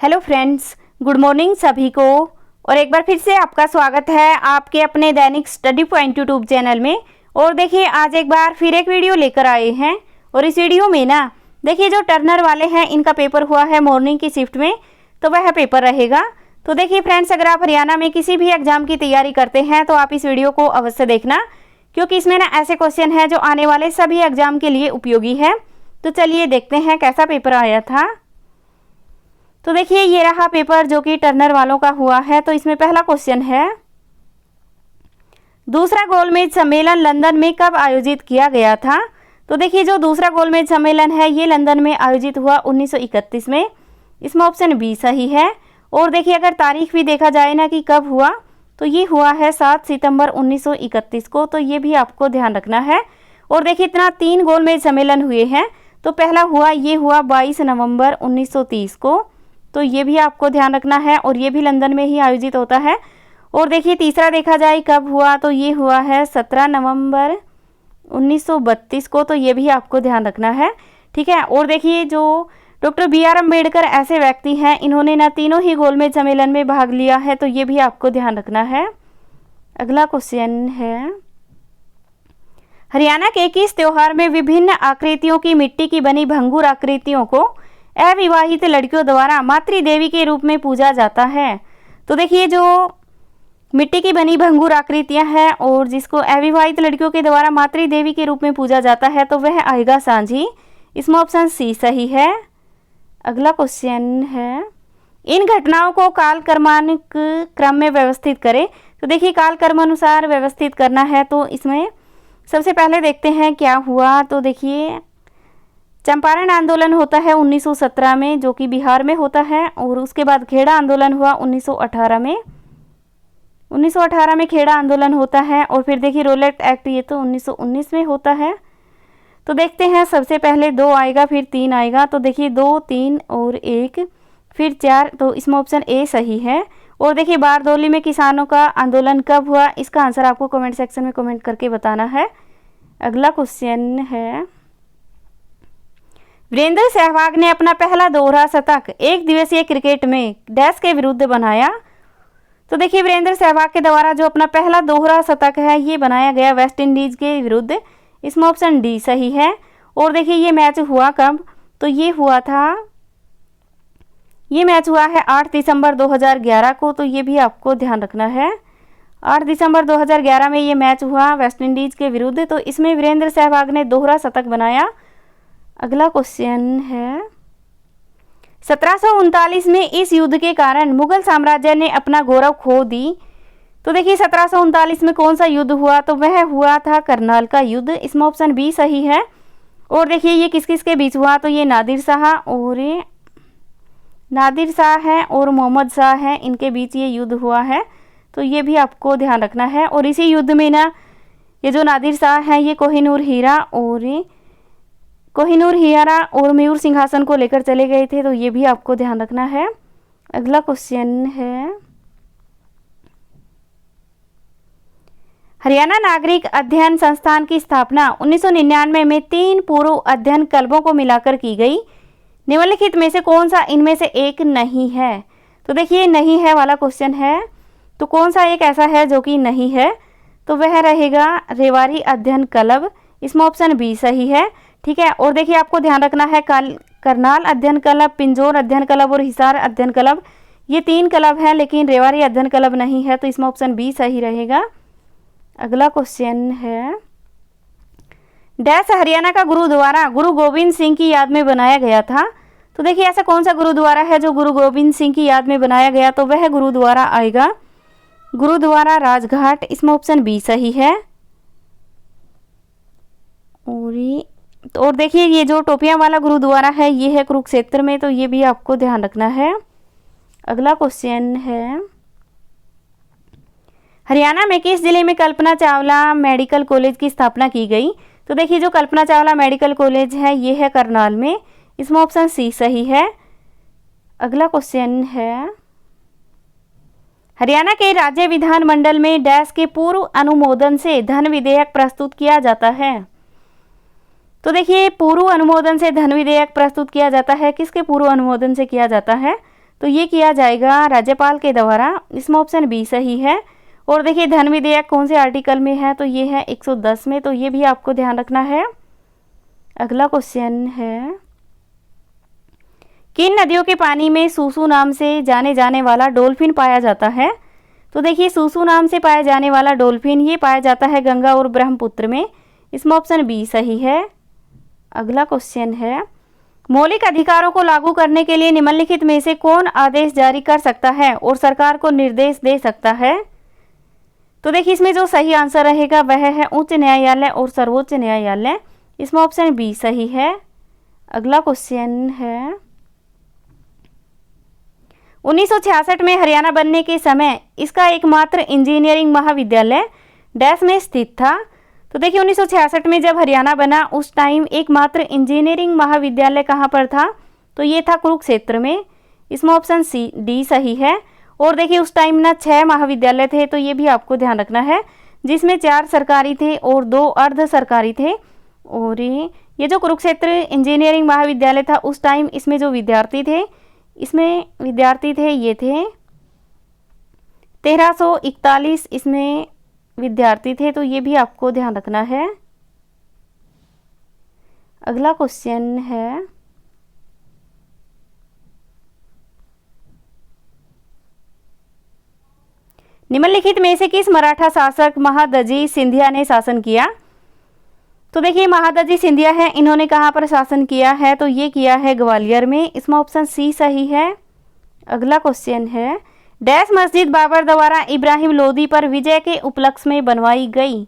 Hello friends, good morning सभी को। और एक बार फिर से आपका स्वागत है आपके अपने दैनिक स्टडी पॉइंट यूट्यूब चैनल में। और देखिए आज एक बार फिर एक वीडियो लेकर आए हैं। और इस वीडियो में ना देखिए जो टर्नर वाले हैं इनका पेपर हुआ है मॉर्निंग की शिफ्ट में, तो वह पेपर रहेगा। तो देखिए फ्रेंड्स, अगर आप हरियाणा में किसी भी एग्जाम की तैयारी करते हैं तो आप इस वीडियो को अवश्य देखना, क्योंकि इसमें ना ऐसे क्वेश्चन हैं जो आने वाले सभी एग्जाम के लिए उपयोगी है। तो चलिए देखते हैं कैसा पेपर आया था। तो देखिए ये रहा पेपर जो कि टर्नर वालों का हुआ है। तो इसमें पहला क्वेश्चन है, दूसरा गोलमेज सम्मेलन लंदन में कब आयोजित किया गया था। तो देखिए जो दूसरा गोलमेज सम्मेलन है ये लंदन में आयोजित हुआ 1931 में। इसमें ऑप्शन बी सही है। और देखिए अगर तारीख भी देखा जाए ना कि कब हुआ, तो ये हुआ है 7 सितंबर 1931 को। तो ये भी आपको ध्यान रखना है। और देखिए इतना 3 गोलमेज सम्मेलन हुए हैं। तो पहला हुआ 22 नवंबर 1930 को। तो ये भी आपको ध्यान रखना है और ये भी लंदन में ही आयोजित होता है। और देखिए तीसरा देखा जाए कब हुआ, तो ये हुआ है 17 नवंबर 1932 को। तो ये भी आपको ध्यान रखना है, ठीक है। और देखिए जो डॉक्टर BR अम्बेडकर ऐसे व्यक्ति हैं, इन्होंने ना तीनों ही गोलमेज सम्मेलन में भाग लिया है। तो ये भी आपको ध्यान रखना है। अगला क्वेश्चन है, हरियाणा के किस त्योहार में विभिन्न आकृतियों की मिट्टी की बनी भंगुर आकृतियों को अविवाहित लड़कियों द्वारा मातृ देवी के रूप में पूजा जाता है। तो देखिए जो मिट्टी की बनी भंगुर आकृतियां हैं और जिसको अविवाहित लड़कियों के द्वारा मातृ देवी के रूप में पूजा जाता है, तो वह आएगा सांझी। इसमें ऑप्शन सी सही है। अगला क्वेश्चन है, इन घटनाओं को काल क्रमानुक क्रम में व्यवस्थित करें। तो देखिए काल क्रमानुसार व्यवस्थित करना है। तो इसमें सबसे पहले देखते हैं क्या हुआ। तो देखिए चंपारण आंदोलन होता है 1917 में, जो कि बिहार में होता है। और उसके बाद खेड़ा आंदोलन हुआ 1918 में। 1918 में खेड़ा आंदोलन होता है। और फिर देखिए रोलेट एक्ट ये तो 1919 में होता है। तो देखते हैं सबसे पहले 2 आएगा फिर 3 आएगा। तो देखिए 2, 3 और 1 फिर 4। तो इसमें ऑप्शन ए सही है। और देखिए बारदौली में किसानों का आंदोलन कब हुआ, इसका आंसर आपको कमेंट सेक्शन में कमेंट करके बताना है। अगला क्वेश्चन है, वीरेंद्र सहवाग ने अपना पहला दोहरा शतक एक दिवसीय क्रिकेट में डैश के विरुद्ध बनाया। तो देखिए वीरेंद्र सहवाग के द्वारा जो अपना पहला दोहरा शतक है ये बनाया गया वेस्ट इंडीज के विरुद्ध। इसमें ऑप्शन डी सही है। और देखिए ये मैच हुआ कब, तो ये मैच हुआ है 8 दिसंबर 2011 को। तो ये भी आपको ध्यान रखना है। 8 दिसंबर 2011 में ये मैच हुआ वेस्ट इंडीज के विरुद्ध। तो इसमें वीरेंद्र सहवाग ने दोहरा शतक बनाया। अगला क्वेश्चन है, 1739 में इस युद्ध के कारण मुगल साम्राज्य ने अपना गौरव खो दी। तो देखिए 1739 में कौन सा युद्ध हुआ, तो वह हुआ था करनाल का युद्ध। इसमें ऑप्शन बी सही है। और देखिए ये किस किस के बीच हुआ, तो ये नादिर शाह है और मोहम्मद शाह है, इनके बीच ये युद्ध हुआ है। तो ये भी आपको ध्यान रखना है। और इसी युद्ध में ना ये जो नादिर शाह है ये कोहिनूर हीरा और मयूर सिंहासन को लेकर चले गए थे। तो ये भी आपको ध्यान रखना है। अगला क्वेश्चन है, हरियाणा नागरिक अध्ययन संस्थान की स्थापना 1999 में 3 पूर्व अध्ययन क्लबों को मिलाकर की गई। निम्नलिखित में से कौन सा इनमें से एक नहीं है। तो देखिए नहीं है वाला क्वेश्चन है, तो कौन सा एक ऐसा है जो कि नहीं है, तो वह रहेगा रेवाड़ी अध्ययन क्लब। इसमें ऑप्शन बी सही है, ठीक है। और देखिए आपको ध्यान रखना है करनाल अध्ययन क्लब, पिंजौर अध्ययन क्लब और हिसार अध्ययन क्लब, ये 3 क्लब हैं, लेकिन रेवाड़ी अध्ययन क्लब नहीं है। तो इसमें ऑप्शन बी सही रहेगा। अगला क्वेश्चन है, डैश हरियाणा का गुरुद्वारा गुरु गोविंद सिंह की याद में बनाया गया था। तो देखिए ऐसा कौन सा गुरुद्वारा है जो गुरु गोविंद सिंह की याद में बनाया गया, तो वह गुरुद्वारा आएगा गुरुद्वारा राजघाट। इसमें ऑप्शन बी सही है। और देखिए ये जो टोपियां वाला गुरुद्वारा है ये है कुरुक्षेत्र में। तो ये भी आपको ध्यान रखना है। अगला क्वेश्चन है, हरियाणा में किस जिले में कल्पना चावला मेडिकल कॉलेज की स्थापना की गई। तो देखिए जो कल्पना चावला मेडिकल कॉलेज है ये है करनाल में। इसमें ऑप्शन सी सही है। अगला क्वेश्चन है, हरियाणा के राज्य विधानमंडल में डैश के पूर्व अनुमोदन से धन विधेयक प्रस्तुत किया जाता है। तो देखिए पूर्व अनुमोदन से धन विधेयक प्रस्तुत किया जाता है, किसके पूर्व अनुमोदन से किया जाता है, तो ये किया जाएगा राज्यपाल के द्वारा। इसमें ऑप्शन बी सही है। और देखिए धन विधेयक कौन से आर्टिकल में है, तो ये है 110 में, तो ये भी आपको ध्यान रखना है। अगला क्वेश्चन है, किन नदियों के पानी में सूसू नाम से जाने जाने वाला डॉल्फिन पाया जाता है? तो देखिए सूसू नाम से पाया जाने वाला डॉल्फिन ये पाया जाता है गंगा और ब्रह्मपुत्र में। इसमें ऑप्शन बी सही है। अगला क्वेश्चन है, मौलिक अधिकारों को लागू करने के लिए निम्नलिखित में से कौन आदेश जारी कर सकता है और सरकार को निर्देश दे सकता है? तो देखिए इसमें जो सही आंसर रहेगा वह है उच्च न्यायालय और सर्वोच्च न्यायालय। इसमें ऑप्शन बी सही है। अगला क्वेश्चन है, 1966 में हरियाणा बनने के समय इसका एकमात्र इंजीनियरिंग महाविद्यालय डैश में स्थित था। तो देखिए 1966 में जब हरियाणा बना उस टाइम एकमात्र इंजीनियरिंग महाविद्यालय कहाँ पर था? तो ये था कुरुक्षेत्र में। इसमें ऑप्शन सी डी सही है। और देखिए उस टाइम ना 6 महाविद्यालय थे, तो ये भी आपको ध्यान रखना है, जिसमें 4 सरकारी थे और 2 अर्ध सरकारी थे। और ये जो कुरुक्षेत्र इंजीनियरिंग महाविद्यालय था उस टाइम इसमें जो विद्यार्थी थे ये थे 1341 इसमें विद्यार्थी थे, तो ये भी आपको ध्यान रखना है। अगला क्वेश्चन है, निम्नलिखित में से किस मराठा शासक महादजी सिंधिया ने शासन किया? तो देखिए महादजी सिंधिया है, इन्होंने कहाँ पर शासन किया है? तो ये किया है ग्वालियर में। इसमें ऑप्शन सी सही है। अगला क्वेश्चन है, डैश मस्जिद बाबर द्वारा इब्राहिम लोदी पर विजय के उपलक्ष्य में बनवाई गई?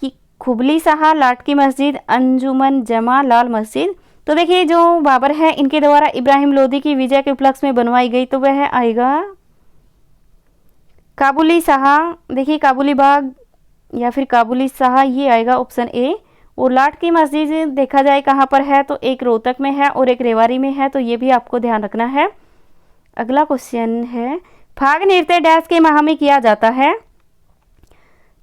कि खुबली शाह, लाटकी मस्जिद, अंजुमन जमा, लाल मस्जिद। तो देखिए जो बाबर है इनके द्वारा इब्राहिम लोदी की विजय के उपलक्ष्य में बनवाई गई, तो वह आएगा काबुली शाह। देखिए काबुली बाग या फिर काबुली शाह, ये आएगा ऑप्शन ए। और लाट की मस्जिद देखा जाए कहाँ पर है, तो एक रोहतक में है और एक रेवाड़ी में है, तो ये भी आपको ध्यान रखना है। अगला क्वेश्चन है, फाग नृत्य डैश के माह में किया जाता है?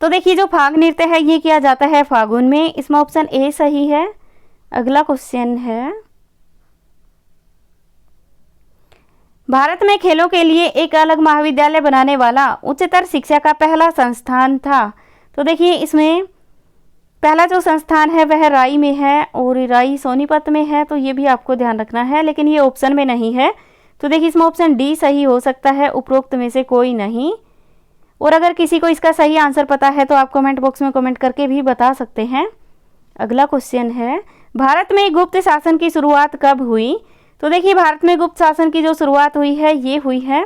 तो देखिए जो फाग नृत्य है ये किया जाता है फागुन में। इसमें ऑप्शन ए सही है। अगला क्वेश्चन है, भारत में खेलों के लिए एक अलग महाविद्यालय बनाने वाला उच्चतर शिक्षा का पहला संस्थान था। तो देखिए इसमें पहला जो संस्थान है वह राई में है और राई सोनीपत में है, तो ये भी आपको ध्यान रखना है, लेकिन ये ऑप्शन में नहीं है। तो देखिए इसमें ऑप्शन डी सही हो सकता है, उपरोक्त में से कोई नहीं। और अगर किसी को इसका सही आंसर पता है तो आप कमेंट बॉक्स में कमेंट करके भी बता सकते हैं। अगला क्वेश्चन है, भारत में गुप्त शासन की शुरुआत कब हुई? तो देखिए भारत में गुप्त शासन की जो शुरुआत हुई है ये हुई है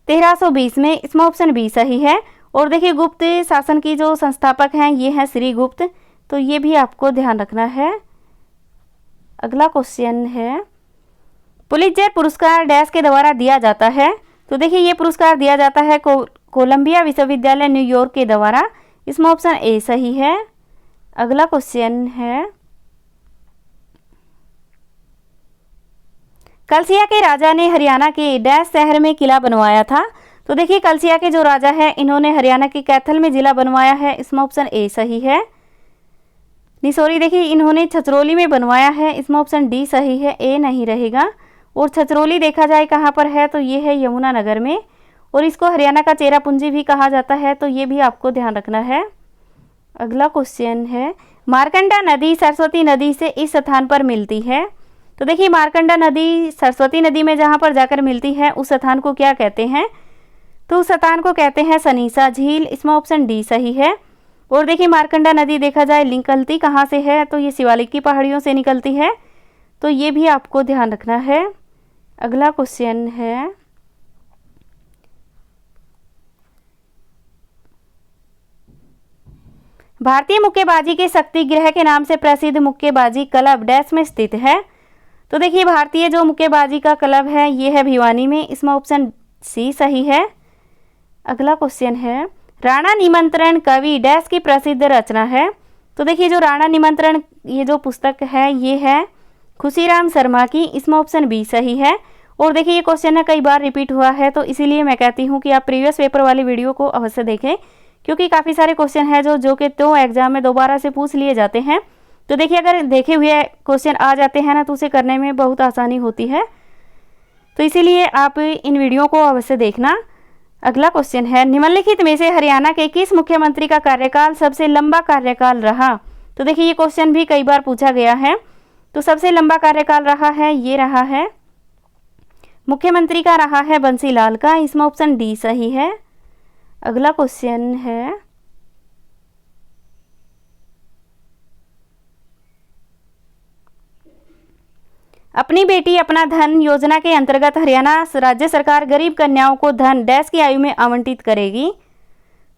1320 में। इसमें ऑप्शन बी सही है। और देखिए गुप्त शासन की जो संस्थापक हैं ये हैं श्री गुप्त, तो ये भी आपको ध्यान रखना है। अगला क्वेश्चन है, पुलित्जर पुरस्कार डैश के द्वारा दिया जाता है? तो देखिए ये पुरस्कार दिया जाता है कोलंबिया विश्वविद्यालय न्यूयॉर्क के द्वारा। इसमें ऑप्शन ए सही है। अगला क्वेश्चन है, कलसिया के राजा ने हरियाणा के डैश शहर में किला बनवाया था? तो देखिए कलसिया के जो राजा है इन्होंने हरियाणा के कैथल में जिला बनवाया है। इसमें ऑप्शन ए सही है। नहीं सॉरी, देखिए इन्होंने छछरौली में बनवाया है। इसमें ऑप्शन डी सही है, ए नहीं रहेगा। और छछरौली देखा जाए कहाँ पर है, तो ये है यमुनानगर में। और इसको हरियाणा का चेरापूंजी भी कहा जाता है, तो ये भी आपको ध्यान रखना है। अगला क्वेश्चन है, मारकंडा नदी सरस्वती नदी से इस स्थान पर मिलती है? तो देखिए मारकंडा नदी सरस्वती नदी में जहाँ पर जाकर मिलती है उस स्थान को क्या कहते हैं? तो उस स्थान को कहते हैं सनीसा झील। इसमें ऑप्शन डी सही है। और देखिए मारकंडा नदी देखा जाए निकलती कहाँ से है, तो ये शिवालिक की पहाड़ियों से निकलती है, तो ये भी आपको ध्यान रखना है। अगला क्वेश्चन है, भारतीय मुक्केबाजी के शक्ति गृह के नाम से प्रसिद्ध मुक्केबाजी क्लब डैश में स्थित है? तो देखिए भारतीय जो मुक्केबाजी का क्लब है ये है भिवानी में। इसमें ऑप्शन सी सही है। अगला क्वेश्चन है, राणा निमंत्रण कवि डैश की प्रसिद्ध रचना है? तो देखिए जो राणा निमंत्रण ये जो पुस्तक है ये है खुशीराम शर्मा की। इसमें ऑप्शन बी सही है। और देखिए ये क्वेश्चन है कई बार रिपीट हुआ है, तो इसीलिए मैं कहती हूँ कि आप प्रीवियस पेपर वाली वीडियो को अवश्य देखें, क्योंकि काफ़ी सारे क्वेश्चन हैं जो कि तो एग्जाम में दोबारा से पूछ लिए जाते हैं। तो देखिए अगर देखे हुए क्वेश्चन आ जाते हैं ना तो उसे करने में बहुत आसानी होती है। तो इसीलिए आप इन वीडियो को अवश्य देखना। अगला क्वेश्चन है, निम्नलिखित में से हरियाणा के किस मुख्यमंत्री का कार्यकाल सबसे लंबा कार्यकाल रहा? तो देखिए ये क्वेश्चन भी कई बार पूछा गया है। तो सबसे लंबा कार्यकाल रहा है, ये रहा है मुख्यमंत्री का रहा है बंसीलाल का। इसमें ऑप्शन डी सही है। अगला क्वेश्चन है, अपनी बेटी अपना धन योजना के अंतर्गत हरियाणा राज्य सरकार गरीब कन्याओं को धन डैश की आयु में आवंटित करेगी।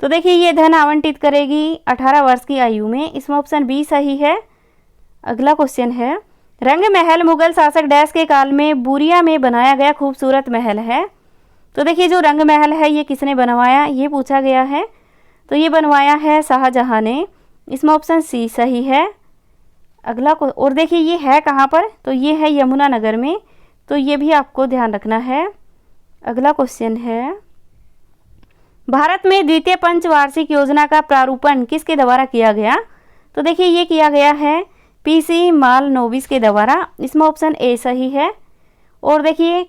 तो देखिए ये धन आवंटित करेगी 18 वर्ष की आयु में। इसमें ऑप्शन बी सही है। अगला क्वेश्चन है, रंग महल मुगल शासक डैश के काल में बूरिया में बनाया गया खूबसूरत महल है। तो देखिए जो रंग महल है ये किसने बनवाया, ये पूछा गया है। तो ये बनवाया है शाहजहां ने। इसमें ऑप्शन सी सही है। अगला और देखिए ये है कहाँ पर, तो ये है यमुनानगर में। तो ये भी आपको ध्यान रखना है। अगला क्वेश्चन है, भारत में द्वितीय पंचवार्षिक योजना का प्रारूपण किसके द्वारा किया गया? तो देखिए ये किया गया है पीसी मालनोबिस के द्वारा। इसमें ऑप्शन ए सही है। और देखिए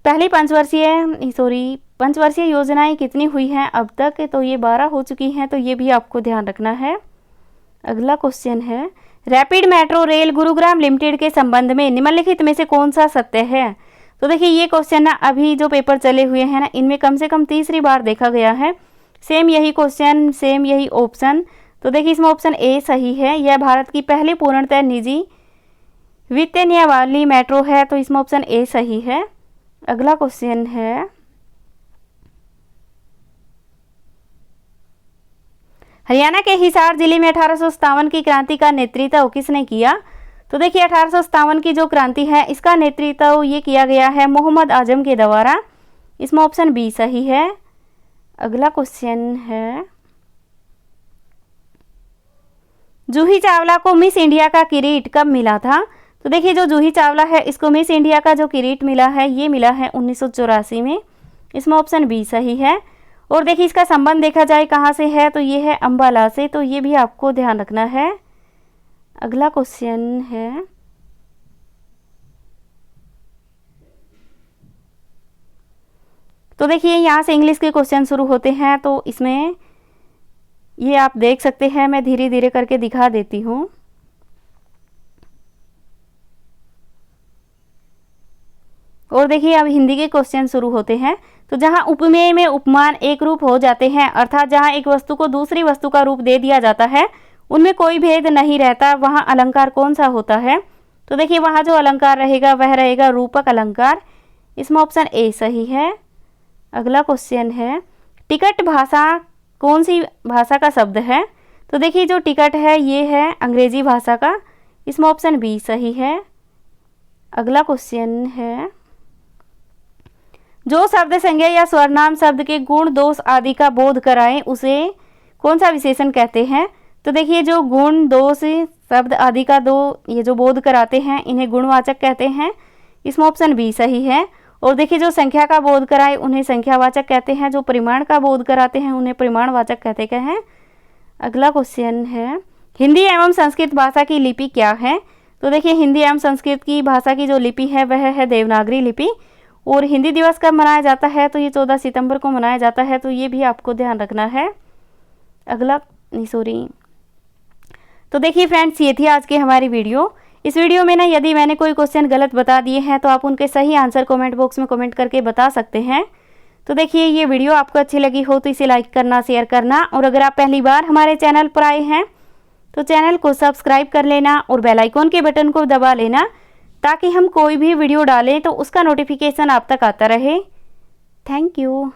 पहली पंचवर्षीय योजनाएं कितनी हुई हैं अब तक? तो ये 12 हो चुकी हैं। तो ये भी आपको ध्यान रखना है। अगला क्वेश्चन है, rapid metro rail Gurugram limited के संबंध में निम्नलिखित में से कौन सा सत्य है? तो देखिए ये क्वेश्चन ना अभी जो पेपर चले हुए हैं ना, इनमें कम से कम तीसरी बार देखा गया है। सेम यही क्वेश्चन, सेम यही ऑप्शन। तो देखिए इसमें ऑप्शन ए सही है। यह भारत की पहली पूर्णतः निजी वित्तीय वाली मेट्रो है। तो इसमें ऑप्शन ए सही है। अगला क्वेश्चन है, हरियाणा के हिसार जिले में 1857 की क्रांति का नेतृत्व किसने किया? तो देखिए 1857 की जो क्रांति है इसका नेतृत्व ये किया गया है मोहम्मद आजम के द्वारा। इसमें ऑप्शन बी सही है। अगला क्वेश्चन है, जूही चावला को मिस इंडिया का किरीट कब मिला था? तो देखिए जो जूही चावला है इसको मिस इंडिया का जो किरीट मिला है ये मिला है 1984 में। इसमें ऑप्शन बी सही है। और देखिए इसका संबंध देखा जाए कहाँ से है, तो ये है अंबाला से। तो ये भी आपको ध्यान रखना है। अगला क्वेश्चन है, तो देखिए यहाँ से इंग्लिश के क्वेश्चन शुरू होते हैं। तो इसमें ये आप देख सकते हैं, मैं धीरे धीरे करके दिखा देती हूँ। और देखिए अब हिंदी के क्वेश्चन शुरू होते हैं। तो जहाँ उपमेय में उपमान एक रूप हो जाते हैं, अर्थात जहाँ एक वस्तु को दूसरी वस्तु का रूप दे दिया जाता है, उनमें कोई भेद नहीं रहता, वहाँ अलंकार कौन सा होता है? तो देखिए वहाँ जो अलंकार रहेगा वह रहेगा रूपक अलंकार। इसमें ऑप्शन ए सही है। अगला क्वेश्चन है, टिकट भाषा कौन सी भाषा का शब्द है? तो देखिए जो टिकट है ये है अंग्रेजी भाषा का। इसमें ऑप्शन बी सही है। अगला क्वेश्चन है, जो शब्द संज्ञा या स्वरनाम शब्द के गुण दोष आदि का बोध कराएं उसे कौन सा विशेषण कहते हैं? तो देखिए जो गुण दोष शब्द आदि का ये जो बोध कराते हैं इन्हें गुणवाचक कहते हैं। इसमें ऑप्शन बी सही है। और देखिए जो संख्या का बोध कराए उन्हें संख्यावाचक कहते हैं, जो परिमाण का बोध कराते हैं उन्हें परिमाणवाचक कहते हैं। अगला क्वेश्चन है, हिंदी एवं संस्कृत भाषा की लिपि क्या है? तो देखिए हिंदी एवं संस्कृत की भाषा की जो लिपि है वह है देवनागरी लिपि। और हिंदी दिवस कब मनाया जाता है? तो ये 14 सितंबर को मनाया जाता है। तो ये भी आपको ध्यान रखना है। तो देखिए फ्रेंड्स ये थी आज की हमारी वीडियो। इस वीडियो में ना यदि मैंने कोई क्वेश्चन गलत बता दिए हैं तो आप उनके सही आंसर कमेंट बॉक्स में कमेंट करके बता सकते हैं। तो देखिए ये वीडियो आपको अच्छी लगी हो तो इसे लाइक करना, शेयर करना, और अगर आप पहली बार हमारे चैनल पर आए हैं तो चैनल को सब्सक्राइब कर लेना और बेल आइकॉन के बटन को दबा लेना, ताकि हम कोई भी वीडियो डालें तो उसका नोटिफिकेशन आप तक आता रहे। Thank you.